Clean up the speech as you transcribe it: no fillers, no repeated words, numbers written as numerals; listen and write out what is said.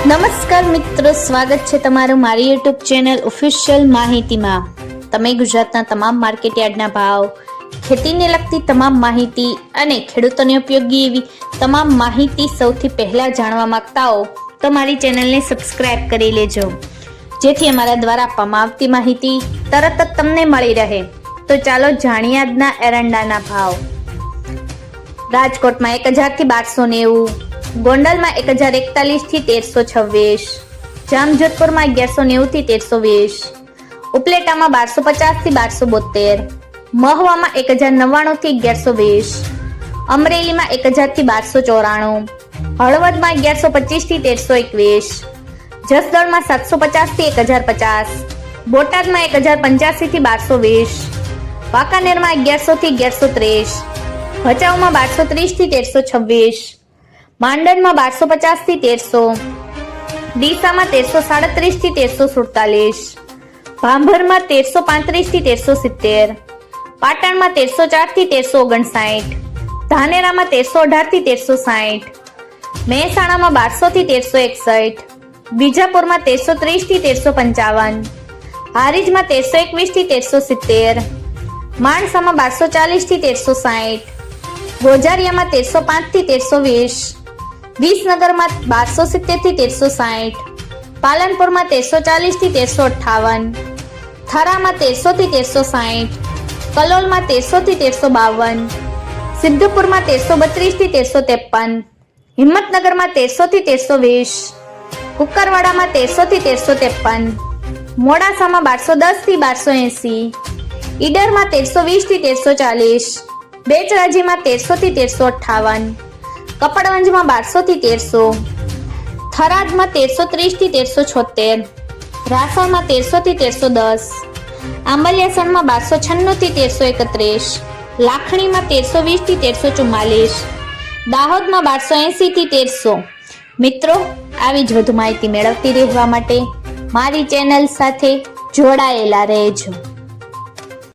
નમસ્કાર મિત્રો, સ્વાગત છે તમારું મારી યુટ્યુબ ચેનલ ઓફિશિયલ માહિતીમાં। તમે ગુજરાતના તમામ માર્કેટયાર્ડના ભાવ, ખેતીને લગતી તમામ માહિતી અને ખેડૂતોને ઉપયોગી એવી તમામ માહિતી સૌથી પહેલા જાણવા માંગતા હો તો મારી ચેનલને સબસ્ક્રાઇબ કરી લેજો, જેથી અમારા દ્વારા આપવામાં આવતી માહિતી તરત જ તમને મળી રહે। તો ચાલો જાણીએ આજના એરંડાના ભાવ। રાજકોટમાં 1000 થી 1290, गोंडल में 1041 थी 1326, जामजोधपुर में 1190 थी 1320, उपलेटा में 1250 थी 1272, महुआ में 1099 थी 1120, अमरेली में 1000 थी 1294, हळवद में 1125 थी 1321, जसदण में 750 थी 1050, बोटाद में 1085 थी 1220, वांकानेर में 1100 थी 1123, भचाऊ में 1230 थी 1326, માંડણ માં 1250 થી 1300, ડીસા માં 1337 થી 1347, ભાંભર માં 1335 થી 1370, પાટણ માં 1304 થી 1359, ધાનેરા માં 1318 થી 1360, મહેસાણા માં 1200 થી 1361, બીજાપુર માં 1330 થી 1355, હારીજ માં 1321 થી 1370, માણસા માં 1240 થી 1360, ગોજારિયા માં 1305 થી 1320, विसनगर में 1270 थी 1360, पालनपुर में 1340 थी 1358, थरा में 1300 थी 1360, कलोल में 1300 थी 1352, सिद्धपुर में 1332 थी 1353, हिम्मतनगर में 1300 थी 1320, कुकरवाड़ा में 1300 थी 1353, मोड़ासा में 1210 थी 1280, ईडर में 1320 थी 1340, बेचराजी में 1300 थी 1358, कपड़वंज में 1200 थी 1300, थराद में 1330 थी 1376, रासण में 1300 थी 1310, आंबलियासण में 1296 थी 1331, लाखणी में 1320 थी 1344, दाहोद में 1280 थी 1300। मित्रों, આવી જ વધુ માહિતી મેળવતી રહેવા માટે મારી ચેનલ સાથે જોડાયેલા રહેજો।